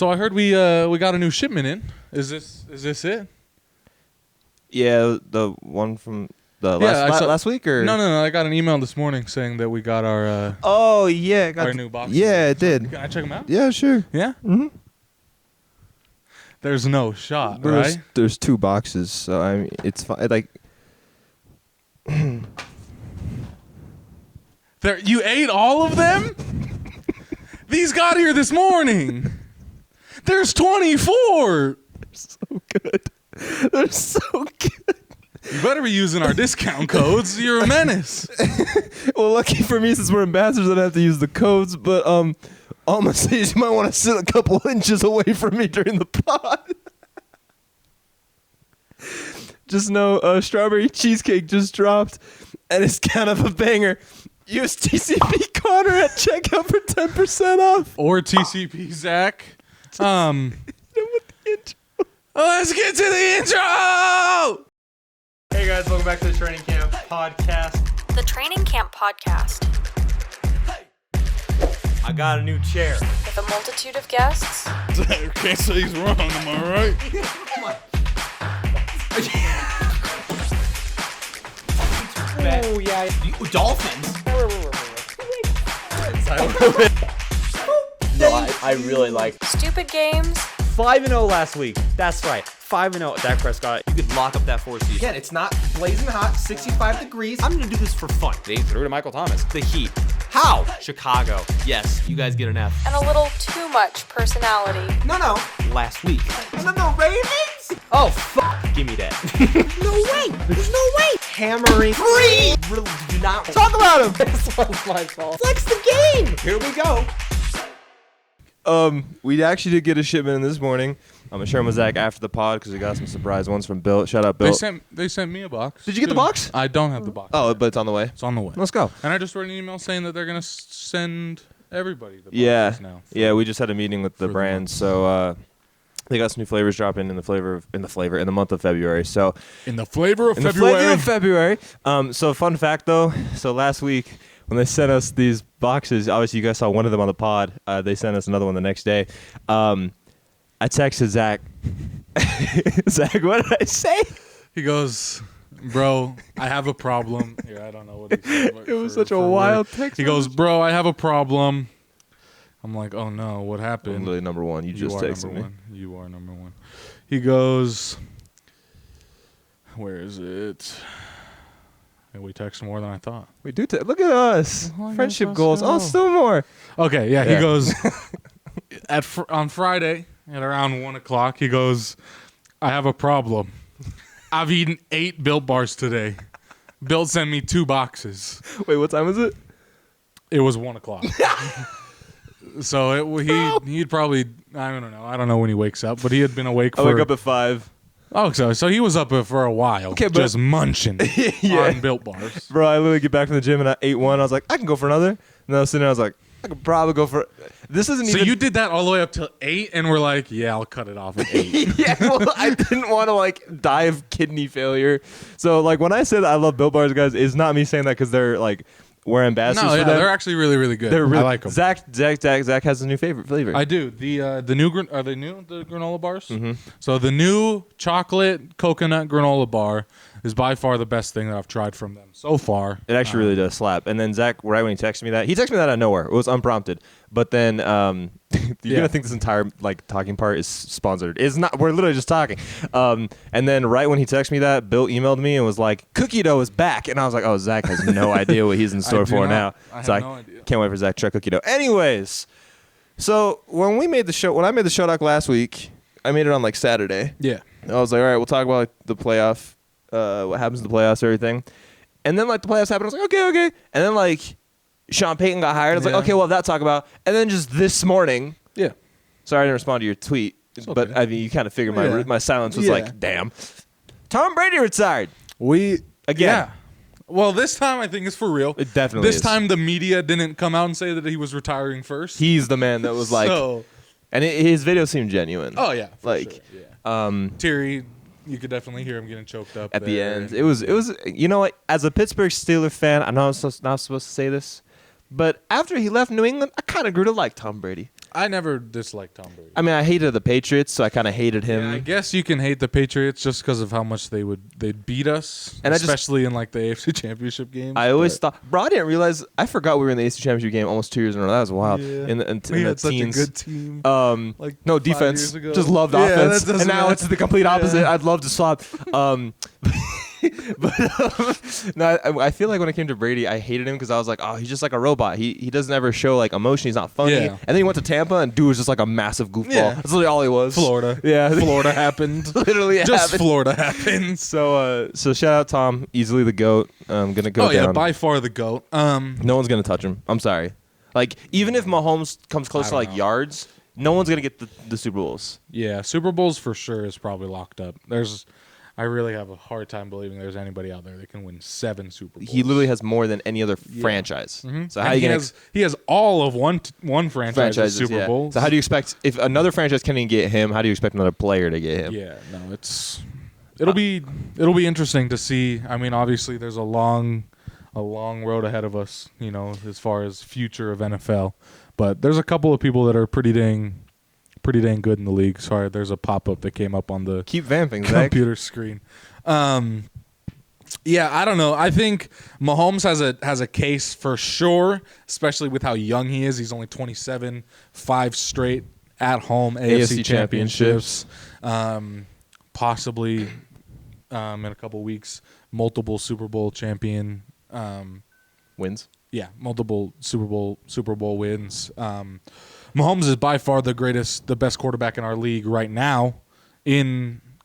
So I heard we got a new shipment in. Is this it? Yeah, the one from the last week, or no. I got an email this morning saying that we got our our new box. Yeah, it did. Can I check them out? Yeah, sure. Yeah. Mm-hmm. There's no shot, right? There's 2 boxes, so I mean, it's fine. Like, there, you ate all of them? These got here this morning. There's 24. So good. They're so good. You better be using our discount codes. You're a menace. Well, lucky for me, since we're ambassadors, I don't have to use the codes. But all I'm gonna say is you might want to sit a couple inches away from me during the pod. Just know, strawberry cheesecake just dropped, and it's kind of a banger. Use TCP Connor at checkout for 10% off. Or TCP Zach. Let's get to the intro! Hey guys, welcome back to the Training Camp Podcast. The Training Camp Podcast. I got a new chair. With a multitude of guests. Can't say he's wrong, am I right? Oh yeah. Dolphins. No, I really like Stupid games. 5-0 last week. That's right. 5-0. Dak Prescott. You could lock up that 4 season. Again, it's not blazing hot, 65 degrees. I'm gonna do this for fun. They threw to Michael Thomas. The Heat. How? Chicago. Yes, you guys get an F. And a little too much personality. No. Last week. No, Ravens? Oh, fuck. Give me that. No way. There's no way. Hammering. Free. Really, do not talk about him. This one's my fault. Flex the game. Here we go. We actually did get a shipment in this morning. I'm gonna share them with Zach after the pod because we got some surprise ones from Bill. Shout out, Bill. They sent me a box. Did you get the box? I don't have the box. Oh, but it's on the way. It's on the way. Let's go. And I just read an email saying that they're gonna send everybody the boxes now. Yeah. We just had a meeting with the brand, so they got some new flavors dropping in the month of February. So in the flavor of in February. The flavor of February. So fun fact though. So last week when they sent us these boxes, obviously you guys saw one of them on the pod. They sent us another one the next day. I texted Zach. Zach, what did I say? He goes, bro, I have a problem. Here, I don't know what he said. It was such a wild text. He goes, bro, I have a problem. I'm like, oh no, what happened? I'm literally number one. You just texted me. You are number one. He goes, where is it? And we text more than I thought. We do. Look at us. Oh, Friendship yes, goals. let's Oh, go. still more. Okay, yeah. He goes, on Friday at around 1 o'clock, he goes, I have a problem. I've eaten 8 Built Bars today. Bill sent me 2 boxes. Wait, what time is it? It was 1 o'clock. So he'd probably, I don't know when he wakes up, but he had been awake for. I wake up at 5. Oh, so he was up for a while, Okay, but- just munching on Built Bars. Bro, I literally get back from the gym and I ate one. I was like, I can go for another. And I was sitting there, I was like, I could probably go for. This isn't So even. you did that all the way up to 8, and we're like, yeah, I'll cut it off at 8. Yeah, well, I didn't want to die of kidney failure. So when I said I love Built Bars, guys, it's not me saying that because they're we're ambassadors for them. they're actually really, really good. They're really, I like them. Zach has a new favorite flavor. I do. The new are they new, the granola bars? Mm-hmm. So the new chocolate coconut granola bar is by far the best thing that I've tried from them so far. It actually really does slap. And then Zach, right when he texted me that out of nowhere. It was unprompted. But then you're gonna think this entire talking part is sponsored. It's not. We're literally just talking. And then right when he texted me that, Bill emailed me and was like, "Cookie dough is back." And I was like, "Oh, Zach has no idea what he's in store for now." I So have no idea. Can't wait for Zach to try cookie dough. Anyways, so when I made the show doc last week, I made it on Saturday. Yeah. I was like, all right, we'll talk about the playoff, what happens in the playoffs, everything. And then the playoffs happened. I was like, okay. And then Sean Payton got hired. I was like, okay, we'll have that to talk about. And then just this morning, Yeah. sorry I didn't respond to your tweet, but okay. I mean, you kind of figured Yeah. my silence was Yeah. damn. Tom Brady retired. Again. Yeah. Well, this time I think it's for real. It definitely This is. time the media didn't come out and say that he was retiring first. He's the man that was So, and his video seemed genuine. oh yeah. For Like, sure, yeah. um, Terry, you could definitely hear him getting choked up at the there. end. It was you know what, as a Pittsburgh Steelers fan, I know I'm not supposed to say this, but after he left New England, I kind of grew to like Tom Brady. I never disliked Tom Brady. I mean, I hated the Patriots, so I kind of hated him. Yeah, I guess you can hate the Patriots just because of how much they'd beat us, And especially in like the AFC Championship games. I always thought, bro, I didn't realize. I forgot we were in the AFC Championship game almost 2 years in a row. That was wild. Yeah. In we the had such teens. a good team. Like no 5 defense, years ago. just loved Yeah, offense, that doesn't and now matter. it's the complete opposite. Yeah. I'd love to swap. But no, I feel like when it came to Brady, I hated him because I was like, oh, he's just like a robot. He doesn't ever show like emotion. He's not funny. Yeah. And then he went to Tampa, and dude was just like a massive goofball. Yeah. That's literally all he was. Florida. Yeah, Florida happened. literally it Just happened. Florida happened. So shout out Tom, easily the GOAT. I'm gonna go Oh yeah, down. by far the GOAT. No one's gonna touch him. I'm sorry. Like even if Mahomes comes close to don't like know. yards, no one's gonna get the Super Bowls. Yeah, Super Bowls for sure is probably locked up. I really have a hard time believing there's anybody out there that can win 7 Super Bowls. He literally has more than any other franchise. Mhm. So how And you gonna he has all of one franchise's franchises Super yeah. Bowls. So how do you expect if another franchise can't even get him? How do you expect another player to get him? Yeah, no, it'll be interesting to see. I mean, obviously there's a long road ahead of us, you know, as far as future of NFL. But there's a couple of people that are pretty dang good in the league. Sorry, there's a pop-up that came up on the Keep vamping, Zach. computer screen. Yeah, I don't know. I think Mahomes has a case for sure, especially with how young he is. He's only 27, 5 straight at home AFC championships. Possibly in a couple weeks, multiple Super Bowl champion. Wins. Yeah, multiple Super Bowl wins. Mahomes is by far the best quarterback in our league right now.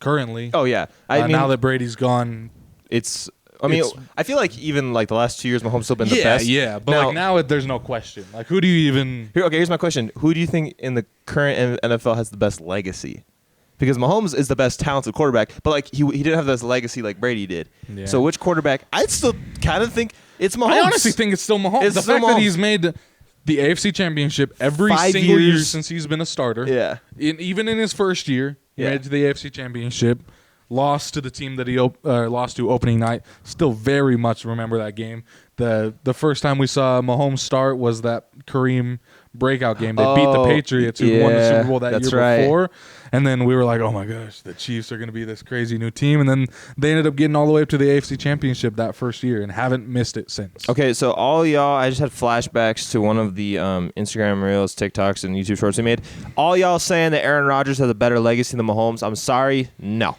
Currently. Oh yeah. I mean, now that Brady's gone, I feel like even like the last 2 years, Mahomes still been the yeah, best. yeah. But now there's no question. Like, who do you even? Here's my question: who do you think in the current NFL has the best legacy? Because Mahomes is the best talented quarterback, but like he didn't have this legacy like Brady did. Yeah. So which quarterback? I'd still kind of think it's Mahomes. I honestly think it's still Mahomes. It's The still fact that Mahomes. he's made the AFC Championship every 5 single year years. since he's been a starter. Yeah. Even in his first year, he Yeah. made it to the AFC Championship. Lost to the team that he lost to opening night. Still very much remember that game. The first time we saw Mahomes start was that Kareem breakout game. They beat the Patriots, who won the yeah, Super Bowl that that's year right. before. And then we were like, oh my gosh, the Chiefs are going to be this crazy new team. And then they ended up getting all the way up to the AFC Championship that first year and haven't missed it since. Okay, so all y'all, I just had flashbacks to one of the Instagram Reels, TikToks, and YouTube Shorts we made. All y'all saying that Aaron Rodgers has a better legacy than Mahomes. I'm sorry, no.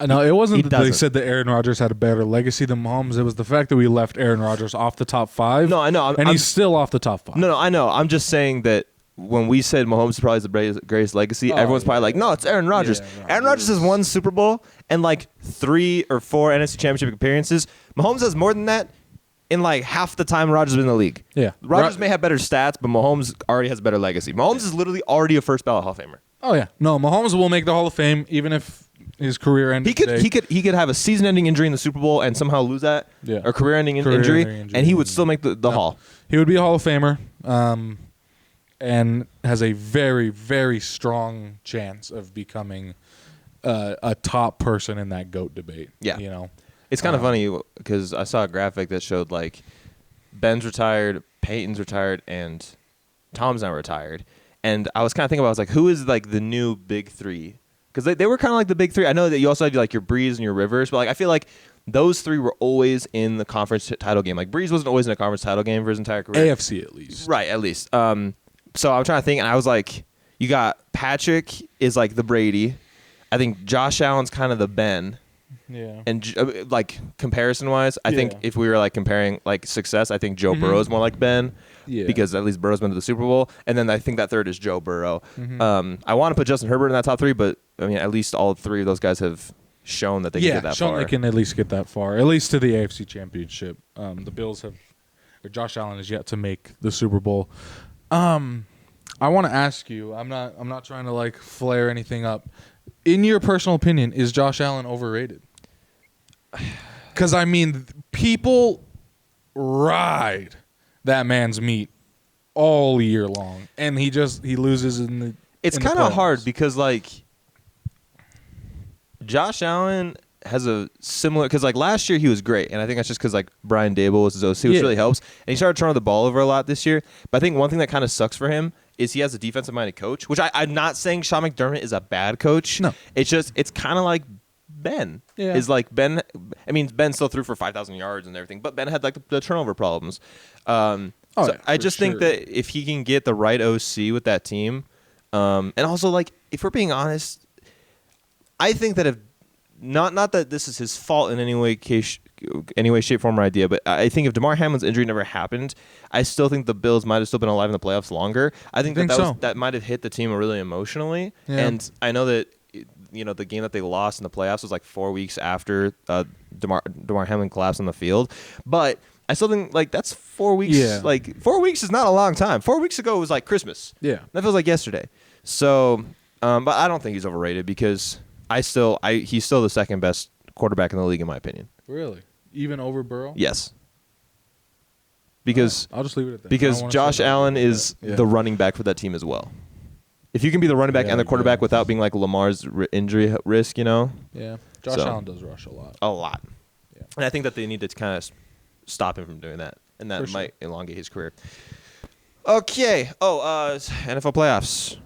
No, it wasn't He that they doesn't. said that Aaron Rodgers had a better legacy than Mahomes. It was the fact that we left Aaron Rodgers off the top 5. No, I know. And he's still off the top 5. No, I know. I'm just saying that when we said Mahomes is probably the greatest legacy, everyone's probably like, no, it's Aaron Rodgers. Yeah, Aaron Rodgers has won Super Bowl and like 3 or 4 NFC Championship appearances. Mahomes has more than that in like half the time Rodgers has been in the league. Yeah. Rodgers may have better stats, but Mahomes already has a better legacy. Mahomes is literally already a first ballot Hall of Famer. Oh, yeah. No, Mahomes will make the Hall of Fame even if his career ended today. He could have a season-ending injury in the Super Bowl and somehow lose that, Yeah. or career-ending injury, Career-ending injury. and he would still make the Hall. He would be a Hall of Famer and has a very, very strong chance of becoming a top person in that GOAT debate. Yeah. You know? It's kind of funny because I saw a graphic that showed like Ben's retired, Peyton's retired, and Tom's now retired. And I was kind of thinking about, I was like, who is like the new big 3? Because they were kind of like the big 3. I know that you also had like your Breeze and your Rivers, but like I feel like those 3 were always in the conference title game. Like Breeze wasn't always in a conference title game for his entire career. AFC at least. Right, at least. So I'm trying to think, and I was like, you got Patrick is like the Brady. I think Josh Allen's kind of the Ben. Yeah. And like comparison-wise, I think Yeah. if we were like comparing like success, I think Joe Burrow's more like Ben. Yeah. Because at least Burrow's been to the Super Bowl, and then I think that third is Joe Burrow. I want to put Justin Herbert in that top 3, but I mean at least all 3 of those guys have shown that they can get that shown far. they can at least get that far, at least to the AFC Championship. The Bills Josh Allen is yet to make the Super Bowl. I want to ask you. I'm not trying to like flare anything up. In your personal opinion, is Josh Allen overrated? Because I mean, people ride that man's meat all year long, and he loses in the. It's in the kind of playoffs. hard because like Josh Allen has a similar, because like last year he was great, and I think that's just because like Brian Dable was his OC, which Yeah. really helps, and he started turning the ball over a lot this year. But I think one thing that kind of sucks for him is he has a defensive-minded coach, which I'm not saying Sean McDermott is a bad coach. No. It's kind of like Ben. Yeah. Is like Ben. I mean, Ben still threw for 5,000 yards and everything, but Ben had like the turnover problems. So yeah, I for just think sure. that if he can get the right OC with that team, and also like if we're being honest, I think that if not that this is his fault in any way, shape, form, or idea, but I think if Damar Hamlin's injury never happened, I still think the Bills might have still been alive in the playoffs longer. I think so. that might have hit the team really emotionally, Yeah. and I know that the game that they lost in the playoffs was like 4 weeks after Damar Hamlin collapsed on the field, but I still think like that's 4 weeks. Yeah. Like 4 weeks is not a long time. 4 weeks ago was like Christmas. Yeah. That feels like yesterday. So, but I don't think he's overrated because he's still the second best quarterback in the league in my opinion. Really? Even over Burrow? Yes. Because I'll just leave it at that. I because don't wanna Josh say that. Allen is Yeah. the running back for that team as well. If you can be the running back Yeah, and the quarterback yeah. without being like Lamar's injury risk, Yeah. Josh So- Allen does rush a lot. a lot. Yeah. And I think that they need to kind of stop him from doing that, and that For sure. might elongate his career. Okay. NFL playoffs.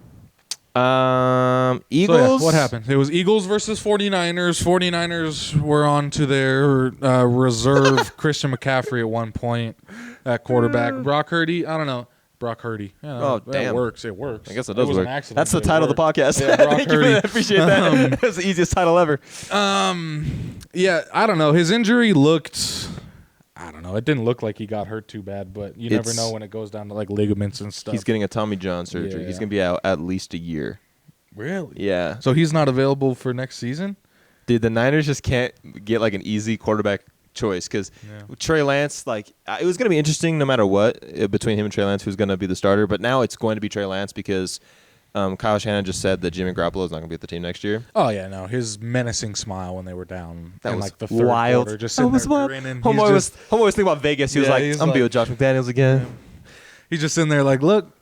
Eagles. So, yeah, what happened? It was Eagles versus 49ers. 49ers were on to their reserve Christian McCaffrey at one point at quarterback. Brock Hurty, I don't know. Brock Hurty. Yeah, Oh, that damn. works. It works. I guess it does was work. an accident, That's the but it title of the worked. podcast. Yeah, Brock Thank you. Hurty. I appreciate that. That's the easiest title ever. Yeah, I don't know. His injury looked, I don't know. It didn't look like he got hurt too bad, but you never It's- know when it goes down to like ligaments and stuff. He's getting a Tommy John surgery. Yeah. He's going to be out at least a year. Really? Yeah. So he's not available for next season? Dude, the Niners just can't get like an easy quarterback choice because Trey Lance, like, it was going to be interesting no matter what between him and Trey Lance who's going to be the starter. But now it's going to be Trey Lance because Kyle Shanahan just said that Jimmy Garoppolo is not going to be at the team next year. Oh, yeah, no. His menacing smile when they were down That in was like the third wild. quarter. Just sitting there grinning. Homeboy was thinking about Vegas. He was Yeah, like, he's I'm going to be like- with Josh McDaniels again. He's just sitting there like, look,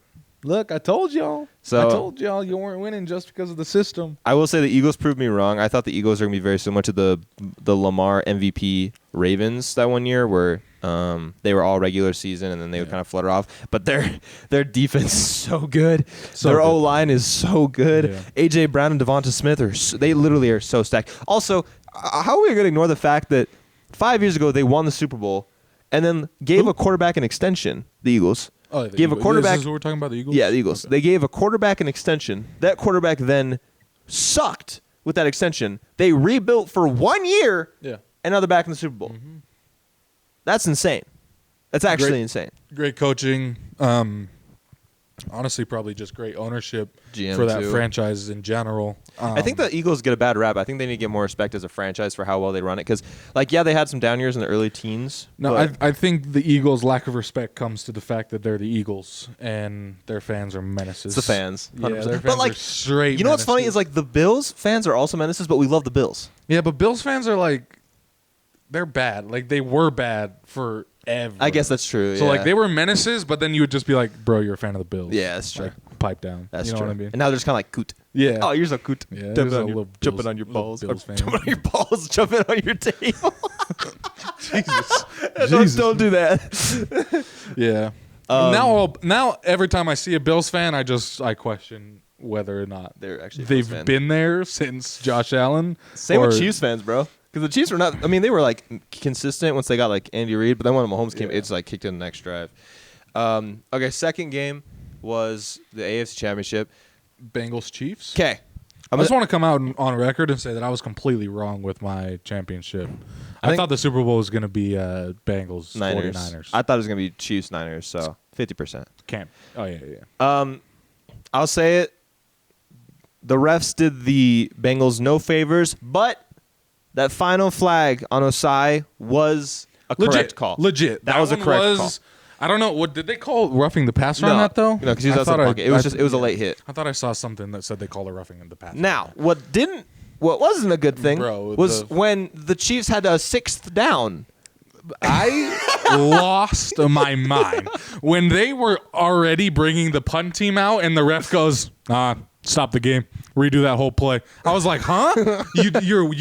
I told y'all. So- I told y'all you weren't winning just because of the system. I will say the Eagles proved me wrong. I thought the Eagles were going to be very similar to the Lamar MVP Ravens that one year where they were all regular season and then they would kind of flutter off. But their defense is so good. So their good. O-line is so good. Yeah. A.J. Brown and Devonta Smith, they literally are so stacked. Also, how are we going to ignore the fact that 5 years ago they won the Super Bowl and then gave a quarterback an extension, the Eagles. Oh, Gave a quarterback. This is what we're talking about, the Eagles? Yeah, the Eagles. Okay. They gave a quarterback an extension. That quarterback then sucked with that extension. They rebuilt for 1 year, Yeah. and now they're back in the Super Bowl. That's insane. That's actually Great. insane. Great coaching. Honestly, probably just great ownership GM for that too. franchise in general. I think the Eagles get a bad rap. I think they need to get more respect as a franchise for how well they run it. Because, they had some down years in the early teens. No, but I think the Eagles' lack of respect comes to the fact that they're the Eagles and their fans are menaces. it's the fans. Yeah, 100%. their but fans are straight. you know what's funny menaces. is like the Bills fans are also menaces, but we love the Bills. Yeah, but Bills fans are like, they're bad. Like they were bad forever. I guess that's true. So yeah. like they were menaces, but then you would just be like, bro, you're a fan of the Bills. Yeah, that's true. Like, pipe down. That's you know true. what I mean? And now they're just kind of like coot. Yeah. Oh, you're so coot. Yeah, jumping there's a on your, little jumping Bills- on your little balls. Bills fan. Jumping on your balls. Jumping on your table. Jesus. Don't do that. Yeah. Now every time I see a Bills fan, I question whether or not They're actually a Bills they've fan. been there since Josh Allen. Same or- with Chiefs fans, bro. Because the Chiefs were not. I mean, they were like consistent once they got like Andy Reid, but then when Mahomes came, it's like kicked in the next drive. Okay, second game was the AFC Championship. Bengals Chiefs. Okay, I just want to come out on record and say that I was completely wrong with my championship. I think- thought the Super Bowl was going to be Bengals Niners. 49ers. I thought it was gonna be Chiefs Niners, so 50%. Can't. Oh yeah. I'll say it. The refs did the Bengals no favors, but that final flag on Osai was a correct call. Legit. That was a one correct call. I don't know. What did they call roughing the passer on that though? No, because he was I outside thought the pocket. It was a late hit. I thought I saw something that said they called it roughing in the passer. Now, what wasn't a good thing Bro, was when the Chiefs had a 6th down. I lost my mind when they were already bringing the punt team out, and the ref goes, "Stop the game, redo that whole play." I was like, "Huh? You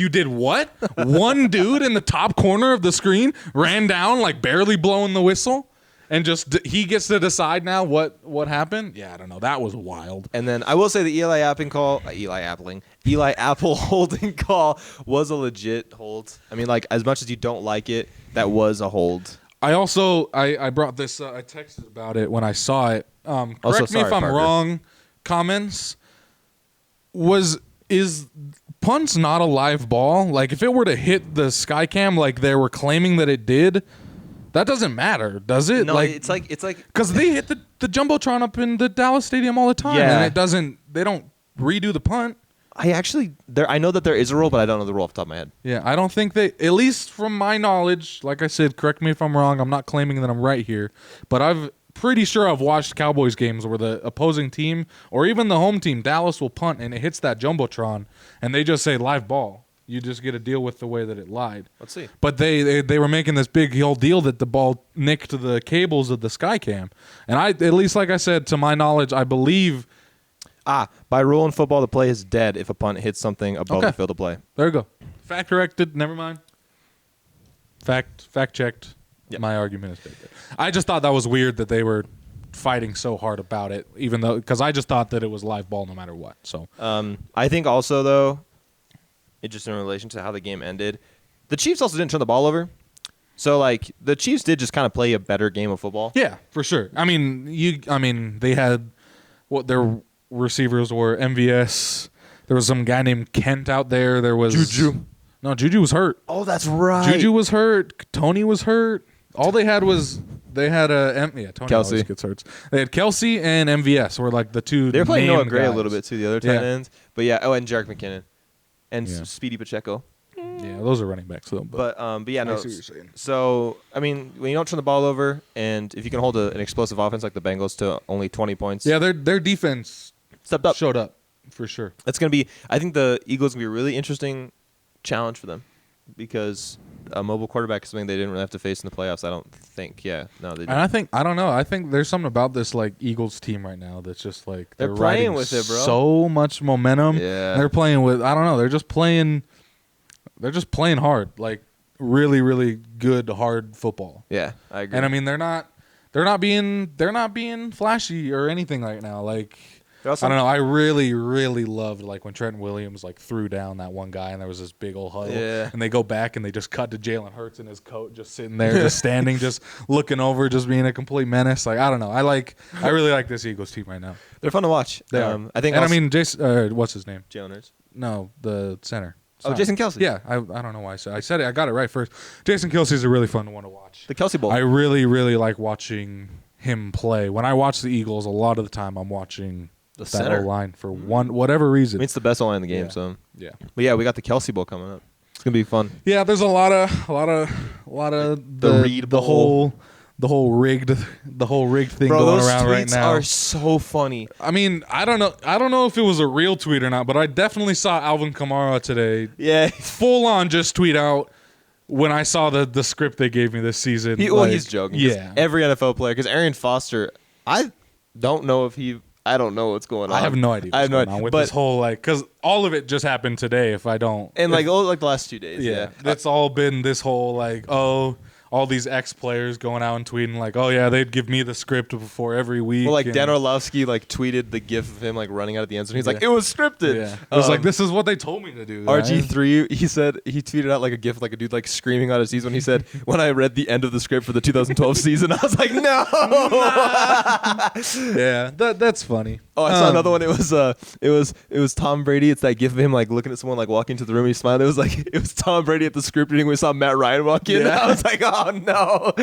did what?" One dude in the top corner of the screen ran down, like barely blowing the whistle, and just he gets to decide now what happened. Yeah, I don't know. That was wild. And then I will say the Eli Apple holding call was a legit hold. I mean, like, as much as you don't like it, that was a hold. I also I brought this. I texted about it when I saw it. Correct me if I'm Parker. wrong. Comments is punts not a live ball? Like if it were to hit the sky cam like they were claiming that it did, that doesn't matter, does it? No, it's like because they hit the jumbotron up in the Dallas Stadium all the time, Yeah. and it doesn't. They don't redo the punt. I know that there is a rule, but I don't know the rule off the top of my head. Yeah, I don't think they, at least from my knowledge, like I said, correct me if I'm wrong, I'm not claiming that I'm right here, but pretty sure I've watched Cowboys games where the opposing team, or even the home team, Dallas will punt, and it hits that jumbotron, and they just say live ball. You just get to deal with the way that it lied. Let's see. But they were making this big whole deal that the ball nicked the cables of the Skycam. And at least like I said, to my knowledge, I believe... By rule in football, the play is dead if a punt hits something above the field of play. There you go. Fact corrected. Never mind. Fact checked. Yep. My argument is dead. I just thought that was weird that they were fighting so hard about it, even though because I just thought that it was live ball no matter what. So I think also though, it just in relation to how the game ended, the Chiefs also didn't turn the ball over. So like the Chiefs did just kind of play a better game of football. yeah, for sure. I mean they had what their receivers were MVS. There was some guy named Kent out there. There was Juju. No, Juju was hurt. Oh, that's right. Juju was hurt. Tony was hurt. All they had was Tony Kelce. always gets hurt. They had Kelce and MVS were like the two. They were playing main Noah Gray guys. a little bit too, the other tight ends. But yeah, and Jarek McKinnon and Speedy Pacheco. Yeah, those are running backs though. But yeah, I no. see what you're saying. So I mean, when you don't turn the ball over, and if you can hold an explosive offense like the Bengals to only 20 points, Yeah, their defense stepped up. showed up for sure. It's gonna be. I think the Eagles gonna be a really interesting challenge for them because a mobile quarterback is something they didn't really have to face in the playoffs. I don't think. Yeah, no, they didn't. And I don't know. I think there's something about this like Eagles team right now that's just like They're riding playing with it, bro. So much momentum. Yeah. They're playing with. I don't know. They're just playing hard, like really, really good hard football. Yeah, I agree. And I mean, they're not being flashy or anything right now. Like I don't know. I really, really loved like when Trent Williams like threw down that one guy and there was this big old huddle. Yeah. And they go back and they just cut to Jalen Hurts in his coat, just sitting there, just standing, just looking over, just being a complete menace. Like I don't know. I really like this Eagles team right now. They're fun to watch. They are. I think. And also, I mean, Jason. What's his name? Jalen Hurts. No, the center. Oh, Jason Kelce. Yeah, I don't know why I said it. I got it right first. Jason Kelce is a really fun one to watch. The Kelce Bowl. I really, really like watching him play. When I watch the Eagles, a lot of the time I'm watching The that center. O-line for whatever reason. I mean, it's the best line in the game. Yeah. So, Yeah, but yeah, we got the Kelce Bowl coming up. It's gonna be fun. yeah. There's a lot of the whole rigged thing Bro, going those around tweets right now. are so funny. I mean, I don't know if it was a real tweet or not, but I definitely saw Alvin Kamara today Yeah. full on just tweet out when I saw the script they gave me this season. He's joking. 'Cause Yeah, Every NFL player, because Arian Foster, I don't know what's going on. I have no idea what's I have no going idea. on with But- this whole because all of it just happened today. If I don't, And like the last 2 days. yeah, Yeah. it's all been this whole all these ex-players going out and tweeting like, oh yeah, they'd give me the script before every week. Well, like and, Dan Orlovsky like tweeted the gif of him like running out at the end zone. He's like, Yeah. it was scripted. Yeah, it was like this is what they told me to do. RG3, he said he tweeted out like a gif like a dude like screaming out his teeth when he said, when I read the end of the script for the 2012 season, I was like, no. Yeah, that's funny. Oh, I saw another one. It was Tom Brady. It's that gif of him like looking at someone like walking into the room. He smiled. It was Tom Brady at the script reading. We saw Matt Ryan walk in. Yeah. I was like, oh no.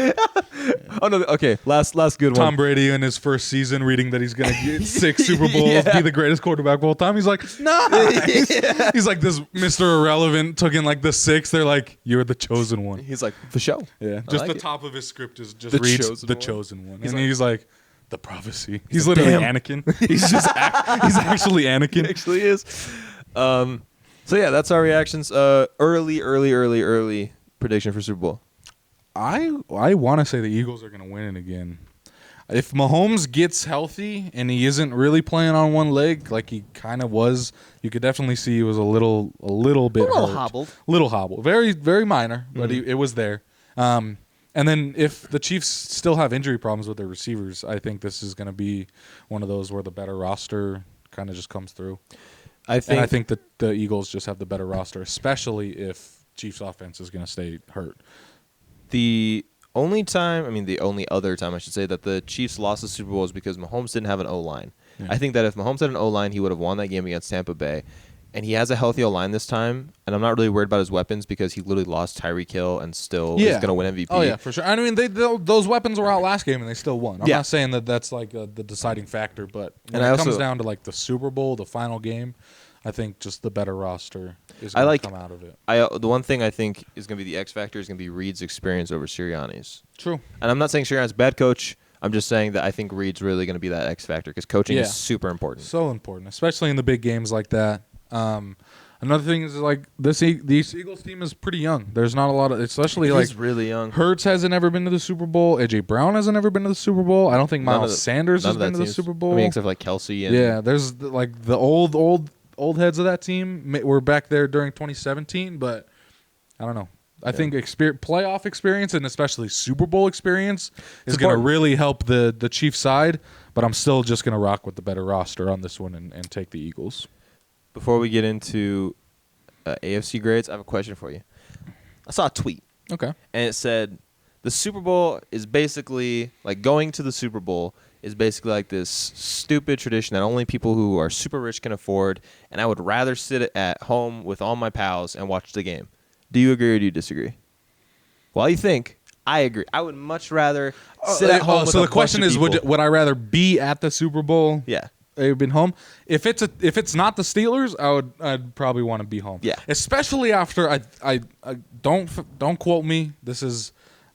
Oh no. Okay, last good Tom one. Brady in his first season reading that he's gonna get 6 Super Bowls, Yeah. be the greatest quarterback of all time. He's like, nah. He's like this Mr. Irrelevant took in like the 6th. They're like, you're the chosen one. He's like, for show. Yeah, I just like the it. top of his script is just The reads chosen the one. chosen one, He's and like- he's like, the prophecy. He's like, literally "Damn." Anakin. He's just he's actually Anakin. It actually is. So yeah, that's our reactions. Early prediction for Super Bowl. I want to say the Eagles are gonna win it again. If Mahomes gets healthy and he isn't really playing on one leg like he kind of was, you could definitely see he was a little bit little hurt. hobbled. Little hobble. Very, very minor, but it was there. And then if the Chiefs still have injury problems with their receivers, I think this is going to be one of those where the better roster kind of just comes through. I think that the Eagles just have the better roster, especially if Chiefs offense is going to stay hurt. The only other time I should say that the Chiefs lost the Super Bowl is because Mahomes didn't have an O-line. Yeah. I think that if Mahomes had an O-line, he would have won that game against Tampa Bay. And he has a healthy O-line this time, and I'm not really worried about his weapons because he literally lost Tyreek Hill and still is going to win MVP. Oh, yeah, for sure. I mean, those weapons were out last game, and they still won. I'm not saying that that's like the deciding factor, but when it comes down to like the Super Bowl, the final game, I think just the better roster is going to come out of it. The one thing I think is going to be the X factor is going to be Reed's experience over Sirianni's. True. And I'm not saying Sirianni's a bad coach. I'm just saying that I think Reed's really going to be that X factor because coaching is super important. So important, especially in the big games like that. Another thing is like this Eagles team is pretty young. There's not a lot of, especially He's really young. Hurts hasn't ever been to the Super Bowl. AJ Brown hasn't ever been to the Super Bowl. I don't think Miles Sanders has been to the Super Bowl. I mean, except for like Kelsey. And there's like the old heads of that team were back there during 2017, but I don't know. I think playoff experience and especially Super Bowl experience is going to really help the Chiefs side, but I'm still just going to rock with the better roster on this one and take the Eagles. Before we get into AFC grades, I have a question for you. I saw a tweet. Okay. And it said, the Super Bowl is basically, like going to the Super Bowl is basically like this stupid tradition that only people who are super rich can afford, and I would rather sit at home with all my pals and watch the game. Do you agree or do you disagree? Well, you think. I agree. I would much rather sit at home with so a the question bunch is, of people. would I rather be at the Super Bowl? Yeah. I've been home. If it's not the Steelers, I'd probably want to be home. Yeah. Especially after I don't quote me.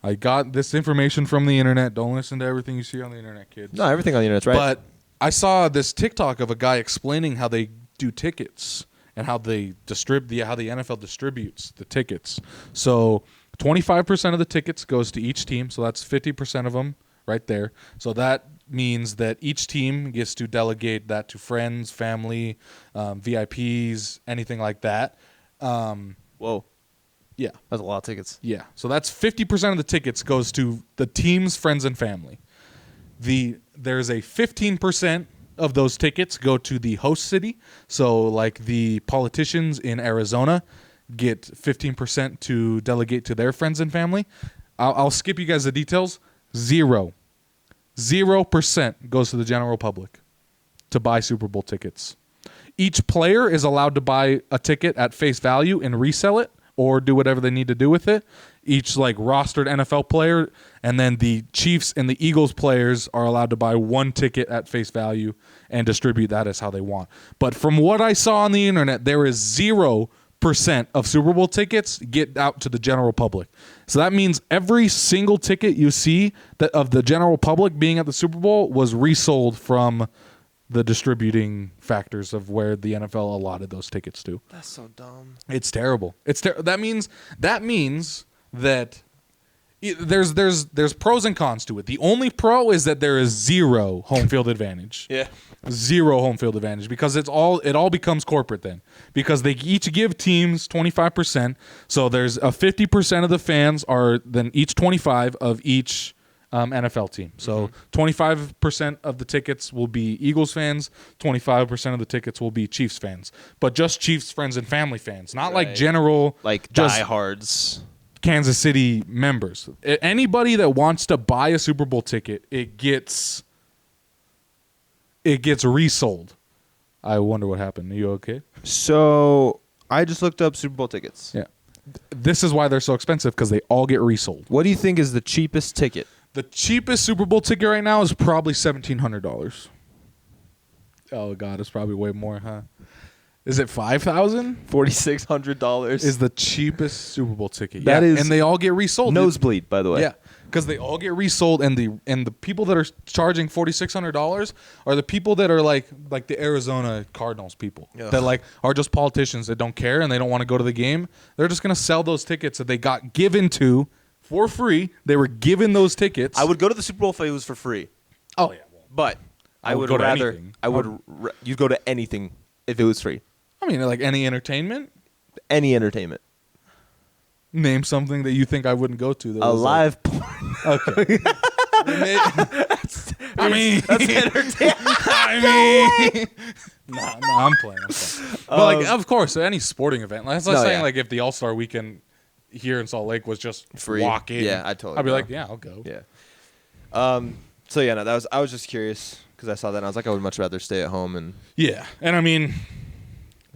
I got this information from the internet. Don't listen to everything you see on the internet, kids. No, everything on the internet's right. But I saw this TikTok of a guy explaining how they do tickets and how they how the NFL distributes the tickets. So 25% of the tickets goes to each team. So that's 50% of them right there. So that means that each team gets to delegate that to friends, family, VIPs, anything like that. Whoa. Yeah. That's a lot of tickets. Yeah. So that's 50% of the tickets goes to the team's friends and family. There's a 15% of those tickets go to the host city. So like the politicians in Arizona get 15% to delegate to their friends and family. I'll skip you guys the details. 0% goes to the general public to buy Super Bowl tickets. Each player is allowed to buy a ticket at face value and resell it or do whatever they need to do with it. Each like rostered NFL player, and then the Chiefs and the Eagles players are allowed to buy one ticket at face value and distribute that as how they want. But from what I saw on the internet, there is 0% of Super Bowl tickets get out to the general public. So that means every single ticket you see that of the general public being at the Super Bowl was resold from the distributing factors of where the NFL allotted those tickets to. That's so dumb. It's terrible. That means that there's pros and cons to it. The only pro is that there is 0 home field advantage. Yeah. 0 home field advantage because it all becomes corporate then, because they each give teams 25%. So there's a 50% of the fans are then each 25 of each NFL team. So 25% of the tickets will be Eagles fans, 25% of the tickets will be Chiefs fans, but just Chiefs friends and family fans, not like general like just diehards Kansas City members. Anybody that wants to buy a Super Bowl ticket, it gets resold. I wonder what happened. Are you okay? So I just looked up Super Bowl tickets. Yeah. This is why they're so expensive, because they all get resold. What do you think is the cheapest ticket? The cheapest Super Bowl ticket right now is probably $1,700. Oh, God, it's probably way more, huh? Is it $5,000? $4,600 Is the cheapest Super Bowl ticket. That is and they all get resold. nosebleed, by the way. Yeah, because they all get resold, and the people that are charging $4,600 are the people that are like the Arizona Cardinals people that like are just politicians that don't care and they don't want to go to the game. They're just gonna sell those tickets that they got given to for free. They were given those tickets. I would go to the Super Bowl if it was for free. Oh yeah, But I would go to rather anything. you'd go to anything if it was free. I mean, like any entertainment. Any entertainment. name something that you think I wouldn't go to. That A was live porn. Okay. I mean, That's entertaining. I mean, no, I'm playing. But like, of course, any sporting event. That's like saying like if the All-Star Weekend here in Salt Lake was just Free. walk in. Yeah, I'd be go. like, yeah, I'll go. Yeah. So yeah, no, I was just curious because I saw that and I was like, I would much rather stay at home and. Yeah, and I mean,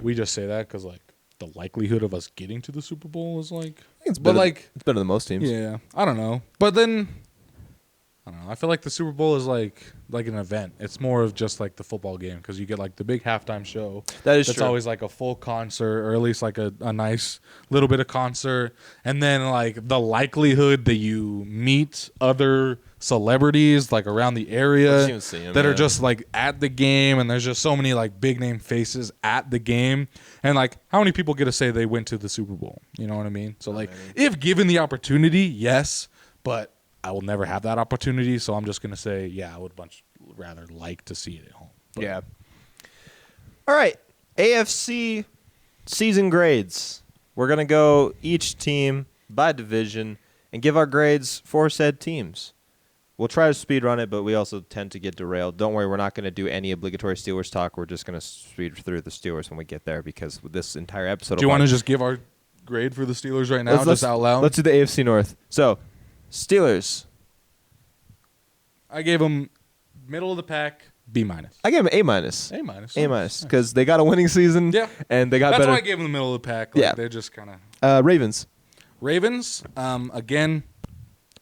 we just say that because like the likelihood of us getting to the Super Bowl is like, It's but better, like, it's better than most teams. yeah, I don't know. But then, I don't know. I feel like the Super Bowl is like an event. It's more of just like the football game because you get like the big halftime show. That is That's true. always like a full concert or at least like a nice little bit of concert. And then like the likelihood that you meet other celebrities like around the area You see 'em, that are yeah. just like at the game, and there's just so many like big name faces at the game. And like how many people get to say they went to the Super Bowl? You know what I mean? So like if given the opportunity, yes, but I will never have that opportunity, so I'm just gonna say, yeah, I would much rather like to see it at home. But Yeah. All right. AFC season grades. We're going to go each team by division and give our grades for said teams. We'll try to speed run it, but we also tend to get derailed. Don't worry, we're not going to do any obligatory Steelers talk. We're just going to speed through the Steelers when we get there because with this entire episode. Do you want to just give our grade for the Steelers right now, just out loud? Let's do the AFC North. So, Steelers. I gave them middle of the pack, B minus. I gave them A minus. A minus. A minus because they got a winning season. Yeah. And they got That's better. why I gave them the middle of the pack. Like, Yeah. They're just kind of Ravens. Ravens. Again,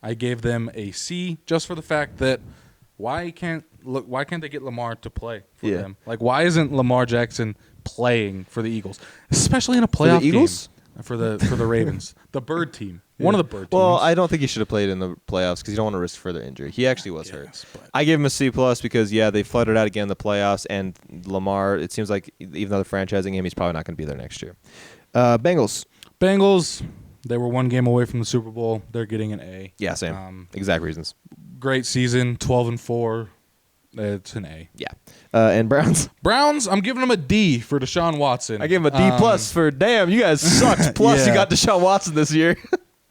I gave them a C just for the fact that why can't they get Lamar to play for Yeah. them? Like why isn't Lamar Jackson playing for the Eagles, especially in a playoff Eagles? game for the Ravens, the bird team, one of the bird teams. Well, I don't think he should have played in the playoffs because you don't want to risk further injury. He actually was hurt. but- I gave him a C plus because they flooded out again in the playoffs, and Lamar. It seems like even though they're franchising him, he's probably not going to be there next year. Bengals. Bengals. They were one game away from the Super Bowl. They're getting an A. Yeah, same. Exact reasons. Great season, 12-4. It's an A. Yeah. And Browns. Browns, I'm giving them a D for Deshaun Watson. I gave him a D plus for damn, you guys sucked. Plus, you Yeah. got Deshaun Watson this year.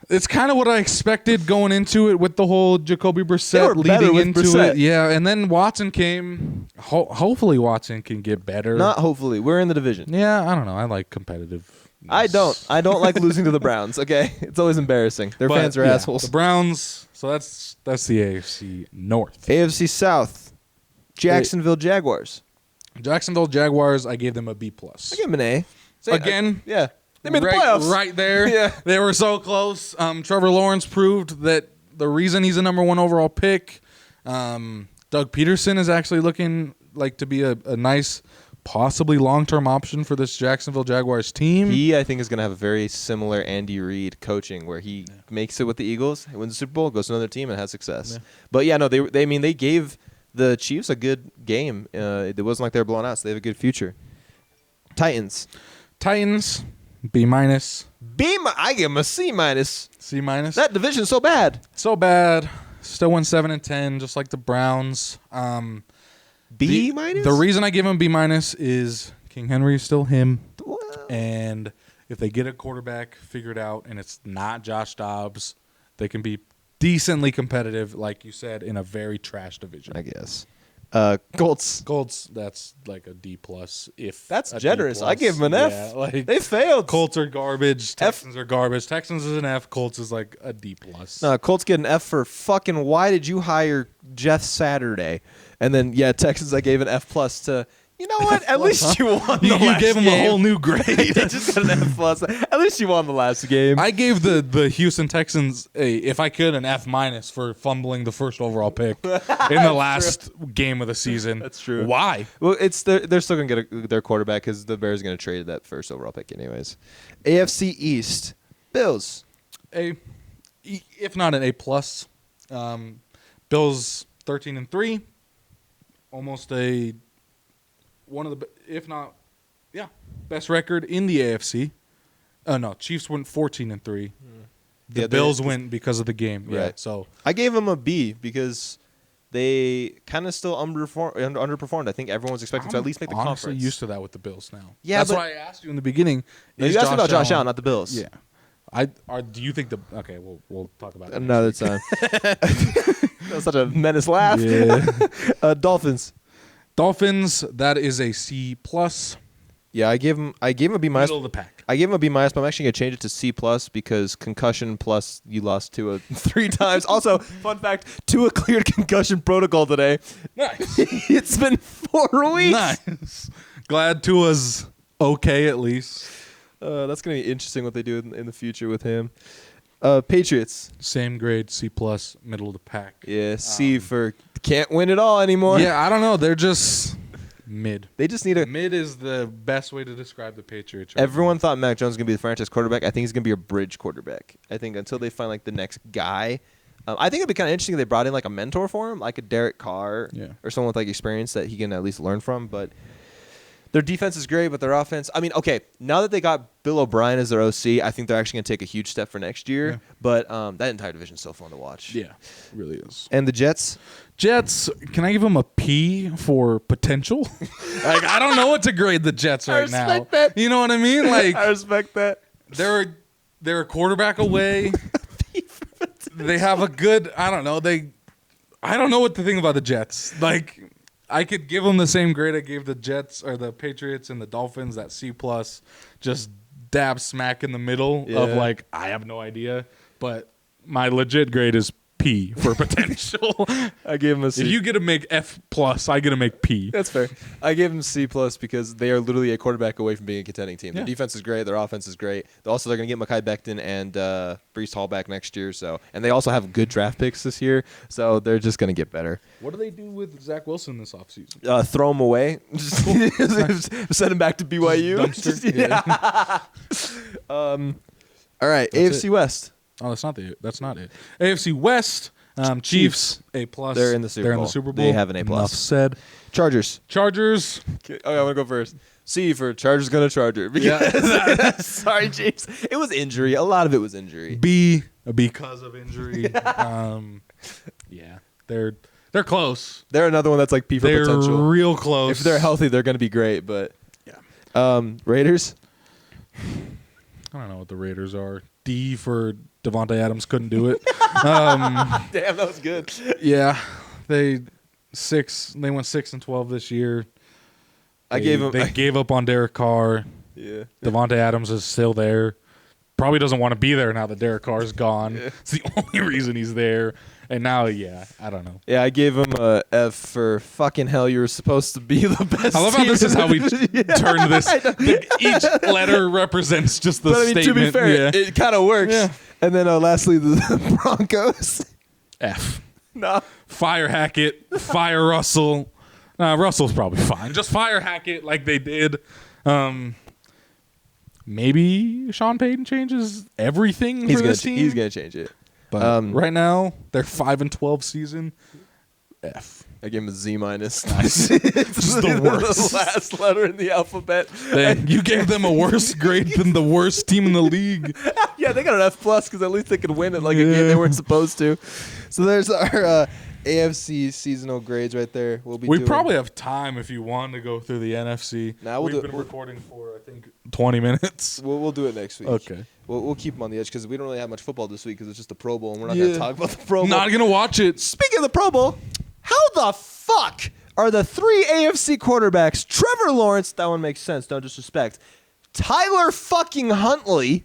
It's kind of what I expected going into it with the whole Jacoby They were Brissett better leading with into Brissett. it. Yeah, and then Watson came. Hopefully Watson can get better. Not hopefully. We're in the division. Yeah, I don't know. I like competitive. I don't. I don't like losing to the Browns. Okay, it's always embarrassing. Their fans are assholes. The Browns. So that's the AFC North. AFC South. Jacksonville Jaguars. Jacksonville Jaguars. I gave them a B plus. I give them an A. Again. Yeah. They made the right, playoffs. right there. Yeah. They were so close. Trevor Lawrence proved that the reason he's a number 1 overall pick. Doug Peterson is actually looking like to be a nice, possibly long-term option for this Jacksonville Jaguars team. He, I think, is going to have a very similar Andy Reid coaching where he makes it with the Eagles, wins the Super Bowl, goes to another team, and has success. Yeah. But, yeah, no, they gave the Chiefs a good game. It wasn't like they were blown out, so they have a good future. Titans. B minus. I give them a C minus. C minus. That division's so bad. So bad. Still went 7-10, just like the Browns. B minus? The reason I give him B minus is King Henry is still him. Well, And if they get a quarterback figured out and it's not Josh Dobbs, they can be decently competitive, like you said, in a very trash division. I guess. Colts. Colts, that's like a D plus. If That's a D generous. plus. I give them an F. Yeah, like They failed. Colts are garbage. Texans are garbage. Texans is an F. Colts is like a D plus. No, Colts get an F for fucking why did you hire Jeff Saturday? And then, Texans, I gave an F plus to, you know what? At least you won the you last gave them game. a whole new grade. They just got an F plus. At least you won the last game. I gave the Houston Texans if I could, an F minus for fumbling the first overall pick in the last game of the season. That's true. Why? Well, they're still going to get their quarterback because the Bears are going to trade that first overall pick anyways. AFC East. Bills. If not an A plus. Bills 13-3, almost one of the, if not, best record in the AFC. No, Chiefs went 14-3. The Bills went because of the game. Yeah, Right. so I gave them a B because they kind of still underperformed. I think everyone's expecting to at least make the honestly conference. used to that with the Bills now. Yeah, That's but- why I asked you in the beginning. No, you asked me about Josh Allen, not the Bills. Yeah. Do you think okay, we'll talk about it Another time. That was such a menace laugh. Yeah. Dolphins. Dolphins, that is a C+. Yeah, I gave him a B minus. Middle of the pack. I gave him a B minus, but I'm actually gonna change it to C plus because concussion plus you lost Tua 3 times. Also, fun fact: Tua cleared concussion protocol today. Nice. It's been 4 weeks. Nice. Glad Tua's okay at least. That's gonna be interesting what they do in the future with him. Patriots. Same grade, C+, middle of the pack. Yeah, C for can't win it all anymore. Yeah, I don't know. They're just mid. They just need a. Mid is the best way to describe the Patriots. Right Everyone thought Mac Jones was gonna be the franchise quarterback. I think he's gonna be a bridge quarterback. I think until they find like the next guy. I think it'd be kind of interesting if they brought in like a mentor for him, like a Derek Carr or someone with like experience that he can at least learn from. But their defense is great, but their offense. I mean, okay, now that they got Bill O'Brien as their OC, I think they're actually gonna take a huge step for next year. Yeah. But that entire division is so fun to watch. Yeah, it really is. And the Jets. Jets, can I give them a P for potential? Like, I don't know what to grade the Jets right now. respect that. You know what I mean? Like, I respect that. they're a quarterback away. They have a good. I don't know. I don't know what to think about the Jets. Like, I could give them the same grade I gave the Jets or the Patriots and the Dolphins, that C+, just dab smack in the middle of like, I have no idea. But my legit grade is P for potential. I gave him a C. If you get to make F+, I get to make P. That's fair. I gave them C plus because they are literally a quarterback away from being a contending team. Yeah. Their defense is great. Their offense is great. They're going to get Mekhi Becton and Breece Hall back next year. And they also have good draft picks this year. So they're just going to get better. What do they do with Zach Wilson this offseason? Throw him away. Just send him back to BYU. Dumpster? Yeah. All right. That's AFC it. West. Oh, that's not it. AFC West, Chiefs, A+. They're in the Super Bowl. They have an A+. Enough said. Chargers. Okay, I want to go first. C for Chargers going to Charger. Yeah. Sorry, Chiefs. It was injury. A lot of it was injury. B, because of injury. Yeah, they're close. They're another one that's like P for They're potential. real close. If they're healthy, they're going to be great. But Raiders. I don't know what the Raiders are. D for Devontae Adams couldn't do it. Damn, that was good. Yeah, they went 6-12 this year. They gave up on Derek Carr. Yeah. Devontae Adams is still there. Probably doesn't want to be there now that Derek Carr is gone. Yeah. It's the only reason he's there. And now, I don't know. Yeah, I gave him a F for fucking hell. You were supposed to be the best. I love how team. this is how we turn this. Each letter represents just the But I mean, statement. to be fair, it kind of works. Yeah. And then lastly, the Broncos. F. No. Fire Hackett. Fire Russell. Russell's probably fine. Just fire Hackett like they did. Maybe Sean Payton changes everything for this team. He's gonna change it. But right now, their 5-12 season. F. I gave him a Z minus. Nice. It's the worst. The last letter in the alphabet. You gave them a worse grade than the worst team in the league. Yeah, they got an F plus because at least they could win it like a game they weren't supposed to. So there's our AFC seasonal grades right there. We probably have time if you want to go through the NFC. Now We've been recording for I think 20 minutes. We'll do it next week. Okay. We'll keep them on the edge because we don't really have much football this week because it's just the Pro Bowl and we're not going to talk about the Pro Bowl. Not gonna watch it. Speaking of the Pro Bowl, how the fuck are the 3 AFC quarterbacks? Trevor Lawrence, that one makes sense. No disrespect. Tyler fucking Huntley.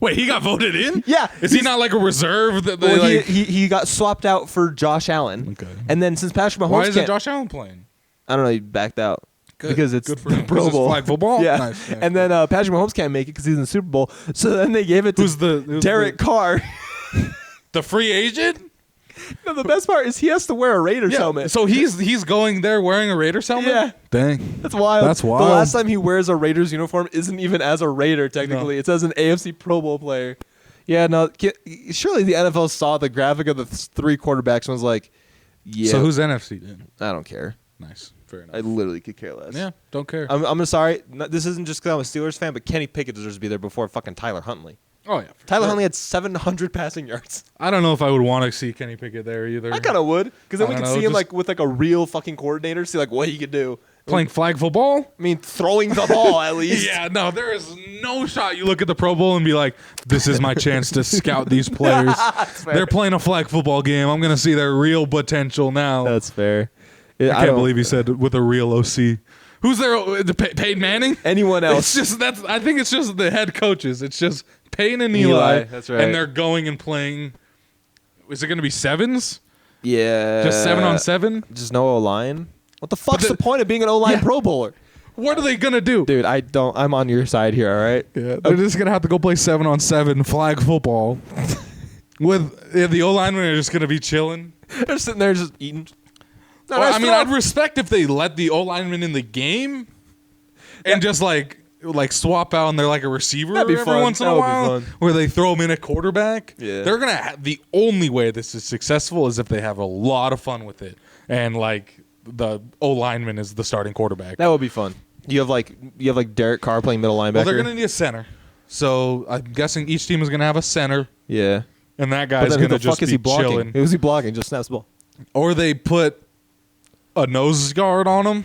Wait, he got voted in? Yeah. Is he not like a reserve? That they Well, he got swapped out for Josh Allen. Okay. And then since Patrick Mahomes Why isn't Josh Allen playing? I don't know, he backed out. Good. Because it's Good for the him. Pro 'Cause it's Bowl. flag football? Yeah. Nice. Yeah, And then Patrick Mahomes can't make it because he's in the Super Bowl. So then they gave it to Derek Carr. The free agent? No, the best part is he has to wear a Raiders helmet. So he's going there wearing a Raiders helmet? Yeah. Dang. That's wild. That's wild. The last time he wears a Raiders uniform isn't even as a Raider, technically. No. It's as an AFC Pro Bowl player. Yeah, no. Surely the NFL saw the graphic of the 3 quarterbacks and was like, yeah. So who's NFC then? I don't care. Nice. Fair enough. I literally could care less. Yeah, don't care. I'm sorry. This isn't just because I'm a Steelers fan, but Kenny Pickett deserves to be there before fucking Tyler Huntley. Oh, yeah. Tyler Huntley had 700 passing yards. I don't know if I would want to see Kenny Pickett there either. I kind of would, because then I we don't could know, see him just- like with like a real fucking coordinator, see like what he could do, Playing flag football? I mean, throwing the ball at least. Yeah, no, there is no shot. You look at the Pro Bowl and be like, this is my chance to scout these players. They're playing a flag football game. I'm going to see their real potential now. That's fair. I can't believe he said with a real OC. Who's there? Peyton Manning? Anyone else? I think it's just the head coaches. It's just Peyton and Eli. That's right. And they're going and playing. Is it going to be sevens? Yeah. Just 7-on-7? Just no O-line? What the fuck's the point of being an O-line Pro Bowler? What are they going to do? Dude, I'm on your side here, all right? Yeah, they're just going to have to go play 7-on-7 flag football. With the O-linemen are just going to be chilling. They're sitting there just eating. Well, I mean, I'd respect if they let the O-lineman in the game and just like swap out and they're like a receiver every once in a while, where they throw them in a quarterback. Yeah. They're going to the only way this is successful is if they have a lot of fun with it. And like the O-lineman is the starting quarterback. That would be fun. You have like Derek Carr playing middle linebacker. Well, they're going to need a center. So I'm guessing each team is going to have a center. Yeah. And that guy's going to just be chilling. Who's he blocking? Just snaps the ball. Or they put a nose guard on him,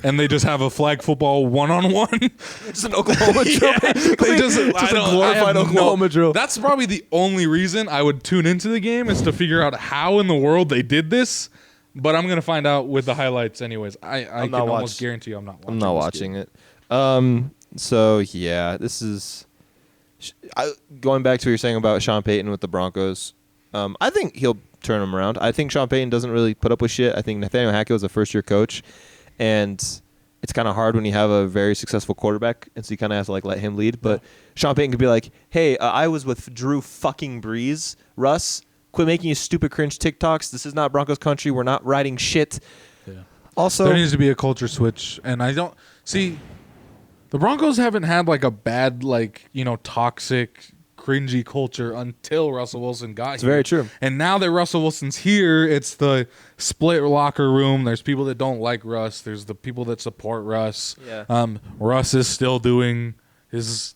and they just have a flag football 1-on-1. Just an Oklahoma drill. They just a glorified Oklahoma drill. That's probably the only reason I would tune into the game is to figure out how in the world they did this. But I'm gonna find out with the highlights anyways. I can almost guarantee you I'm not watching. I'm not watching it. So yeah, this is going back to what you're saying about Sean Payton with the Broncos. I think he'll turn them around. I think Sean Payton doesn't really put up with shit. I think Nathaniel Hackett was a first-year coach, and it's kind of hard when you have a very successful quarterback, and so you kind of have to like let him lead. But Sean Payton could be like, "Hey, I was with Drew fucking Brees. Russ, quit making you stupid cringe TikToks. This is not Broncos country. We're not writing shit." Yeah. Also, there needs to be a culture switch, and I don't see the Broncos haven't had like a bad toxic, cringy culture until Russell Wilson got here. It's very true. And now that Russell Wilson's here, it's the split locker room. There's people that don't like Russ. There's the people that support Russ. Yeah. Russ is still doing his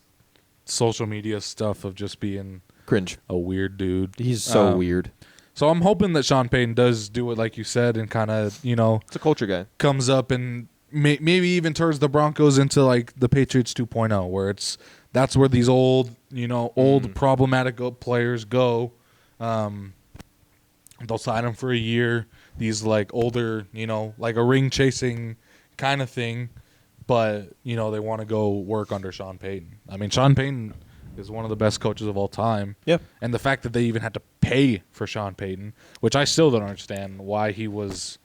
social media stuff of just being cringe. A weird dude. He's so weird. So I'm hoping that Sean Payton does do it like you said and kind of, it's a culture guy. Comes up and maybe even turns the Broncos into like the Patriots 2.0 where that's where these old problematic players go. They'll sign them for a year. These like older, like a ring chasing kind of thing, but they want to go work under Sean Payton. I mean, Sean Payton is one of the best coaches of all time. Yeah. And the fact that they even had to pay for Sean Payton, which I still don't understand why he was.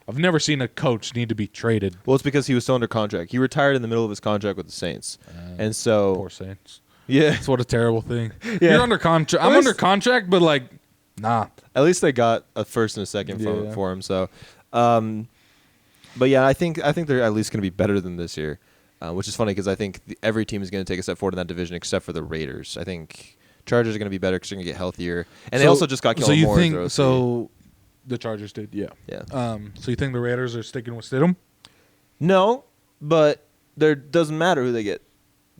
I've never seen a coach need to be traded. Well, it's because he was still under contract. He retired in the middle of his contract with the Saints, and so poor Saints. Yeah, it's what a terrible thing. Yeah. You're under contract. I'm under contract, but like, nah. At least they got a first and a second for him. So, but yeah, I think they're at least going to be better than this year, which is funny because I think every team is going to take a step forward in that division except for the Raiders. I think Chargers are going to be better because they're going to get healthier, and they also just got Kellen Moore. So the Chargers did, yeah. So you think the Raiders are sticking with Stidham? No, but there doesn't matter who they get.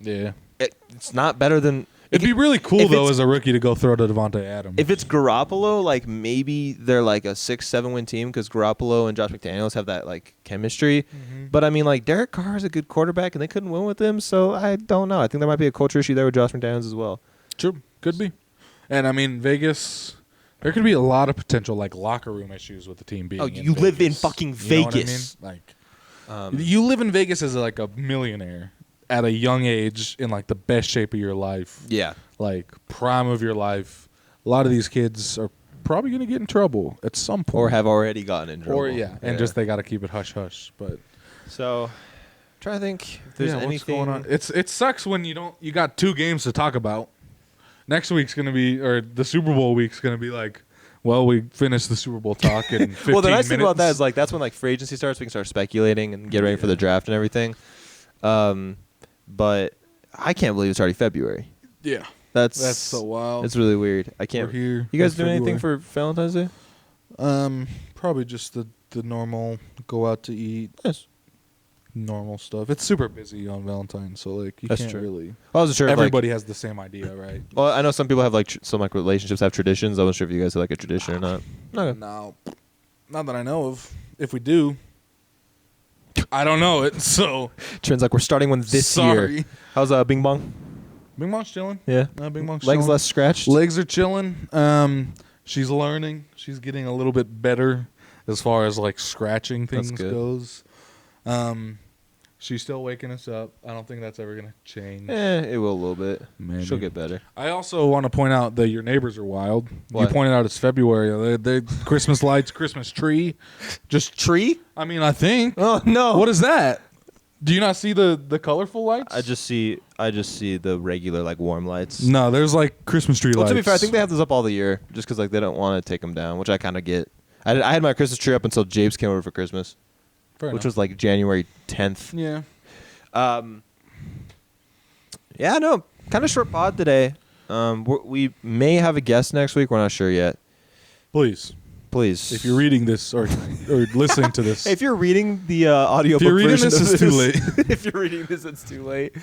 Yeah. It's not better than. It'd be really cool though as a rookie to go throw to Devontae Adams. If it's Garoppolo, like maybe they're like a 6-7 win team because Garoppolo and Josh McDaniels have that like chemistry. Mm-hmm. But I mean, like Derek Carr is a good quarterback and they couldn't win with him, so I don't know. I think there might be a culture issue there with Josh McDaniels as well. True, could be. And I mean, Vegas. There could be a lot of potential like locker room issues with the team being. Oh, you live in fucking Vegas. You know what I mean? Like, you live in Vegas as like a millionaire at a young age in like the best shape of your life. Yeah, like prime of your life. A lot of these kids are probably going to get in trouble at some point, or have already gotten in trouble. Or and just they got to keep it hush hush. But so, try to think if there's anything going on. It sucks when you got 2 games to talk about. Next week's going to be, or the Super Bowl week's going to be like, well, we finished the Super Bowl talk in 15 minutes. Well, the nice thing about that is like that's when like free agency starts. We can start speculating and get ready for the draft and everything. But I can't believe it's already February. Yeah, that's so wild. It's really weird. I can't. We're here. You guys doing anything for Valentine's Day? Probably just the normal. Go out to eat. Yes. Normal stuff. It's super busy on Valentine's, so like you can't really. I wasn't sure. Everybody has the same idea, right? Well, I know some people have like some like relationships have traditions. I wasn't sure if you guys have like a tradition or not. Okay. No, not that I know of. If we do, I don't know it, so Trent's like, we're starting one this sorry. year. How's Bing Bong? Bing Bong's chilling. Yeah. Bing Bong's Legs chilling. less scratched. Legs are chilling. She's learning. She's getting a little bit better as far as like scratching things good. goes. She's still waking us up. I don't think that's ever gonna change. It will a little bit. Maybe. She'll get better. I also want to point out that your neighbors are wild. What? You pointed out it's February. They Christmas lights, Christmas tree. Just Tree? I mean, I think. Oh no. What is that? Do you not see the colorful lights? I just see the regular like warm lights. No, there's like Christmas tree Well, lights. to be fair, I think they have this up all the year just because like they don't want to take them down, which I kind of get. I had my Christmas tree up until Japes came over for Christmas, Fair which enough. was like January 10th. Yeah. Yeah, no, kind of short pod today. We may have a guest next week. We're not sure yet. Please, Please, if you're reading this or listening to this, Hey, if you're reading the audio, if you're reading this, it's too late. If you're reading this, it's too late.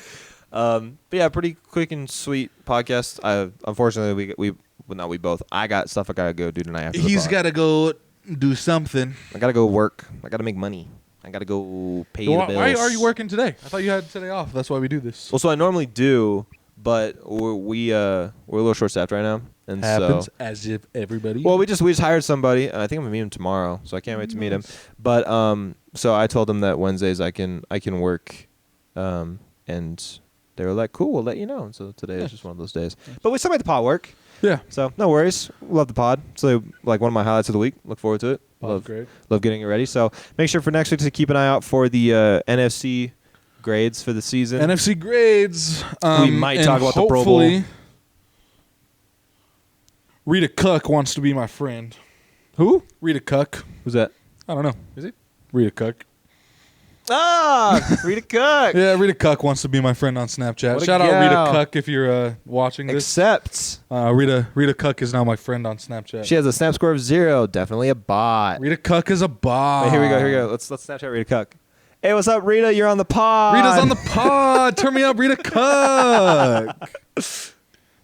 But yeah, pretty quick and sweet podcast. Unfortunately, we both. I got stuff I gotta go do tonight. After He's the pod. got to go do something. I gotta go work. I gotta make money. I gotta go pay the bills. Why are you working today? I thought you had today off. That's why we do this. Well, so I normally do, but we're a little short staffed right now, and Happens so. as if everybody. Well, we just hired somebody, and I think I'm gonna meet him tomorrow, so I can't wait to meet him. But so I told them that Wednesdays I can work, and they were like, "Cool, we'll let you know." And so today is just one of those days. But we still made the pod work, yeah. so no worries. Love the pod. So like one of my highlights of the week. Look forward to it. Pod's great. Love getting it ready. So make sure for next week to keep an eye out for the NFC grades for the season. NFC grades. We might and talk about the Pro Bowl. hopefully Rita Cook wants to be my friend. Who? Rita Cook. Who's that? I don't know. Is he? Rita Cook. Ah, Rita Cook. Yeah, Rita Cook wants to be my friend on Snapchat. What a Shout out gal. Rita Cook if you're watching this. Accepts. Rita Cook is now my friend on Snapchat. She has a snap score of 0. Definitely a bot. Rita Cook is a bot. Wait, here we go. Let's Snapchat Rita Cook. Hey, what's up, Rita? You're on the pod. Rita's on the pod. Turn me up, Rita Cook.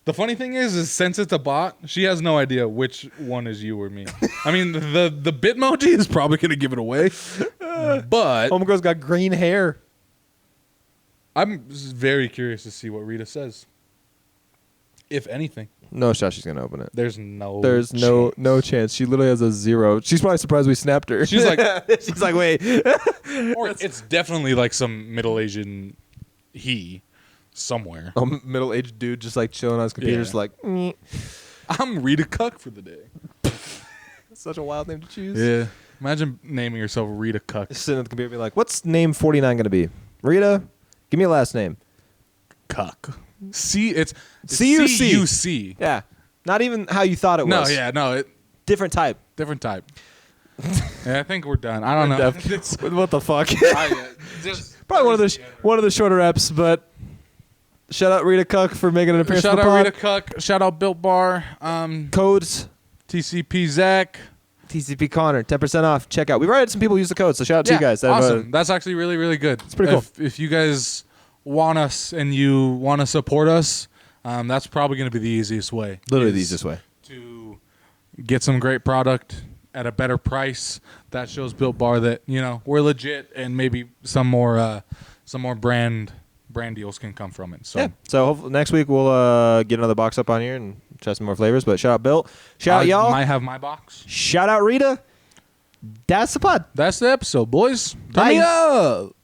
The funny thing is since it's a bot, she has no idea which one is you or me. I mean, the Bitmoji is probably going to give it away. But Homegirl's got green hair. I'm very curious to see what Rita says. If anything. No shot she's gonna open it. There's no no chance. She literally has a 0. She's probably surprised we snapped her. She's like, she's like, wait. or it's definitely like some Middle Asian he somewhere. A middle-aged dude just like chilling on his computer, Yeah. just like, I'm Rita Cook for the day. such a wild name to choose. Yeah. Imagine naming yourself Rita Cook. Just sitting at the computer, be like, what's name 49 gonna be? Rita, give me a last name. Cuck. It's C-U-C. C-U-C. Yeah, not even how you thought it No, was. yeah, different type. different type. Yeah, I think we're done. I don't know. What the fuck? Just Probably one of the shorter reps, but shout out Rita Cook for making an appearance. Shout on the out pod. Rita Cook. Shout out Built Bar. Codes. TCP Zach. TCP Connor, 10% off. Check out. We've already had some people use the code, so shout out to you guys. Awesome. That's actually really, really good. It's pretty cool. If you guys want us and you want to support us, that's probably going to be the easiest way. Literally the is easiest way. to get some great product at a better price. That shows Built Bar that we're legit, and maybe some more brand deals can come from it. So Yeah. So hopefully next week we'll get another box up on here and try some more flavors. But shout out Built. Shout out y'all. Might have my box. Shout out Rita. That's the pod. That's the episode, boys. Turn Bye. me up.